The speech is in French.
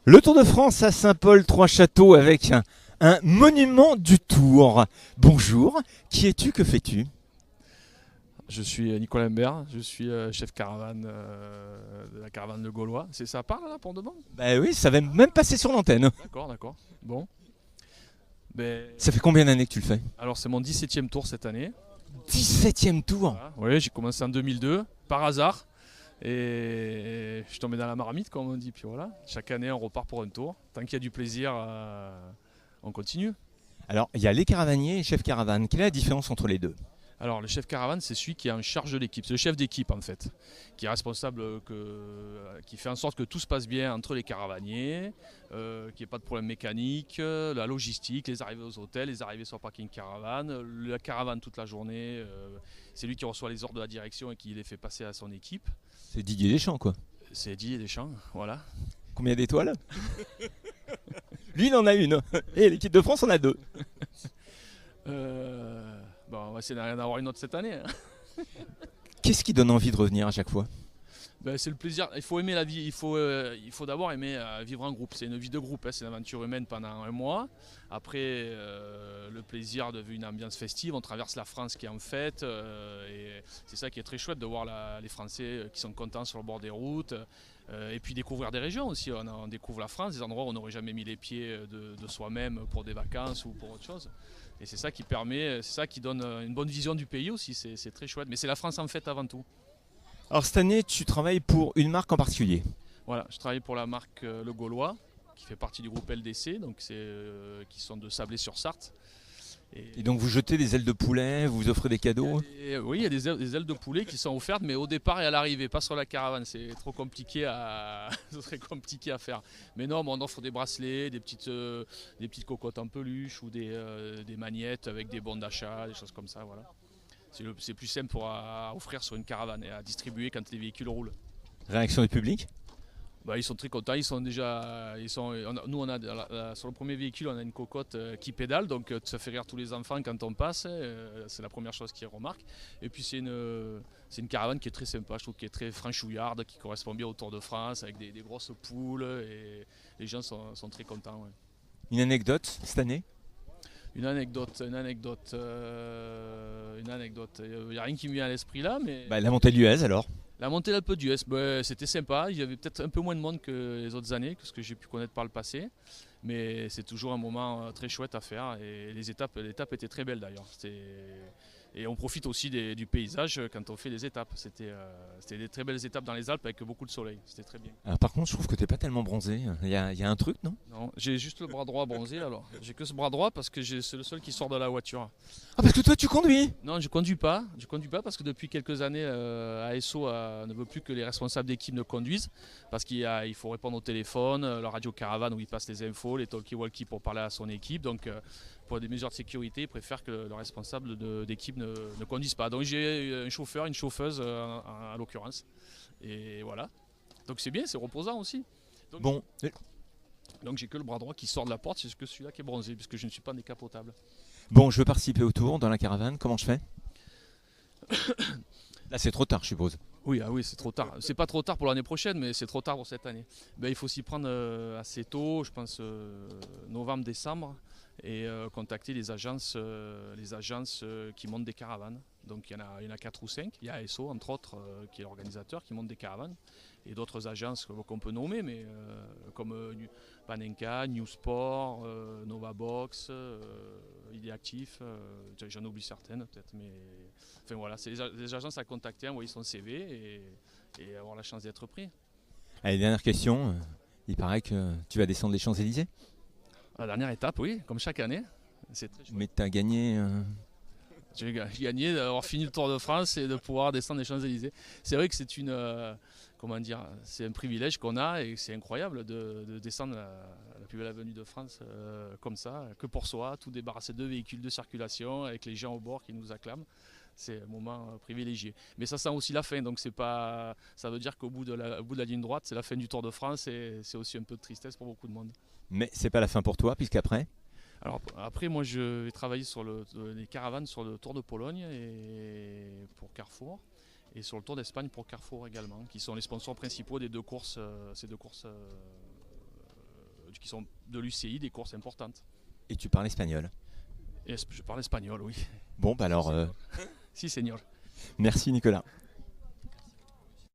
Le Tour de France à Saint-Paul-Trois-Châteaux avec un monument du Tour. Bonjour, qui es-tu, que fais-tu? Je suis Nicolas Imbert, je suis chef caravane de la caravane de Gaulois. C'est ça parle là pour demain? Bah oui, ça va même passer sur l'antenne. D'accord, d'accord. Bon. Ben, Ça fait combien d'années que tu le fais? alors c'est mon 17e tour cette année. 17e tour. Voilà. Oui, j'ai commencé en 2002, par hasard. Et je suis tombé dans la marmite, comme on dit. Puis voilà, chaque année on repart pour un tour. Tant qu'il y a du plaisir, on continue. Alors, il y a les caravaniers et les chefs caravane. Quelle est la différence entre les deux? Alors le chef caravane, c'est celui qui est en charge de l'équipe, c'est le chef d'équipe en fait, qui est responsable, qui fait en sorte que tout se passe bien entre les caravaniers, qu'il n'y ait pas de problème mécanique, la logistique, les arrivées aux hôtels, les arrivées sur le parking caravane, la caravane toute la journée, c'est lui qui reçoit les ordres de la direction et qui les fait passer à son équipe. C'est Didier Deschamps, quoi. C'est Didier Deschamps, voilà. Combien d'étoiles? Lui, il en a une. Et l'équipe de France en a deux. Bon, on va essayer d'en avoir une autre cette année, hein. Qu'est-ce qui donne envie de revenir à chaque fois? Ben, c'est le plaisir, il faut aimer la vie, il faut d'abord aimer vivre en groupe. C'est une vie de groupe, hein. C'est une aventure humaine pendant un mois. Après, le plaisir de vivre une ambiance festive, on traverse la France qui est en fête. Et c'est ça qui est très chouette de voir les Français qui sont contents sur le bord des routes. Et puis découvrir des régions aussi, on découvre la France, des endroits où on n'aurait jamais mis les pieds de soi-même pour des vacances ou pour autre chose. Et c'est ça qui permet, c'est ça qui donne une bonne vision du pays aussi, c'est très chouette. Mais c'est la France en fête avant tout. Alors, cette année, tu travailles pour une marque en particulier. Voilà, je travaille pour la marque Le Gaulois, qui fait partie du groupe LDC, donc qui sont de Sablé-sur-Sarthe. Et donc, vous jetez des ailes de poulet, vous offrez des cadeaux. Oui, il y a des ailes de poulet qui sont offertes, mais au départ et à l'arrivée, pas sur la caravane. C'est trop compliqué c'est très compliqué à faire. Mais non, on offre des bracelets, des petites cocottes en peluche ou des magnettes avec des bons d'achat, des choses comme ça. Voilà. C'est plus simple à offrir sur une caravane et à distribuer quand les véhicules roulent. Réaction du public? Bah, ils sont très contents, nous sur le premier véhicule on a une cocotte qui pédale, donc ça fait rire tous les enfants quand on passe, c'est la première chose qu'ils remarquent. Et puis c'est une caravane qui est très sympa, je trouve, qui est très franchouillarde, qui correspond bien au Tour de France, avec des grosses poules, et les gens sont très contents. Ouais. Une anecdote cette année? Une anecdote, il n'y a rien qui me vient à l'esprit là, mais... Bah, la montée de l'US alors. La montée d'Alpe d'Huez, c'était sympa. Il y avait peut-être un peu moins de monde que les autres années, que ce que j'ai pu connaître par le passé. Mais c'est toujours un moment très chouette à faire. Et l'étape était très belle d'ailleurs. Et on profite aussi du paysage quand on fait les étapes. C'était des très belles étapes dans les Alpes avec beaucoup de soleil. C'était très bien. Alors, par contre, je trouve que t'es pas tellement bronzé. Il y a un truc, non? Non, j'ai juste le bras droit bronzé alors. J'ai que ce bras droit parce que c'est le seul qui sort de la voiture. Ah, parce que toi, tu conduis. Non, je conduis pas. Je conduis pas parce que depuis quelques années, ASO ne veut plus que les responsables d'équipe ne conduisent parce qu'il faut répondre au téléphone, la radio caravane où il passe les infos, les talkie-walkie pour parler à son équipe. Donc, pour des mesures de sécurité, il préfère que le responsable d'équipe ne conduise pas. Donc, j'ai un chauffeur, une chauffeuse en l'occurrence. Et voilà. Donc, c'est bien, c'est reposant aussi. Donc, Bon. donc, j'ai que le bras droit qui sort de la porte, c'est que celui-là qui est bronzé puisque je ne suis pas décapotable. Bon, je veux participer au tour dans la caravane. Comment je fais? Là, c'est trop tard, je suppose. Oui, ah oui, c'est trop tard. C'est pas trop tard pour l'année prochaine, mais c'est trop tard pour cette année. Ben, il faut s'y prendre assez tôt, je pense novembre, décembre, et contacter les agences qui montent des caravanes. Donc il y en a 4 ou 5. Il y a ASO, entre autres, qui est l'organisateur, qui monte des caravanes. Et d'autres agences qu'on peut nommer, mais comme Panenka, New Sport, Novabox, Ideactif, j'en oublie certaines peut-être, mais enfin voilà, c'est les agences à contacter, envoyer son CV et avoir la chance d'être pris. Allez, dernière question. Il paraît que tu vas descendre les Champs-Élysées, La dernière étape, oui, comme chaque année, c'est très chouette. mais tu as gagné. J'ai gagné d'avoir fini le Tour de France et de pouvoir descendre les Champs-Élysées. C'est vrai que c'est un privilège qu'on a et c'est incroyable de descendre la plus belle avenue de France comme ça, que pour soi, tout débarrassé de véhicules de circulation, avec les gens au bord qui nous acclament. C'est un moment privilégié. Mais ça sent aussi la fin, donc ça veut dire qu'au bout de la ligne droite, c'est la fin du Tour de France et c'est aussi un peu de tristesse pour beaucoup de monde. Mais c'est pas la fin pour toi, puisqu'après. Alors après, moi je vais travailler sur les caravanes sur le Tour de Pologne et pour Carrefour et sur le Tour d'Espagne pour Carrefour également, qui sont les sponsors principaux des deux courses, ces deux courses qui sont de l'UCI, des courses importantes. Et tu parles espagnol. Et je parle espagnol, oui. Bon, bah alors, Si, seigneur. merci Nicolas.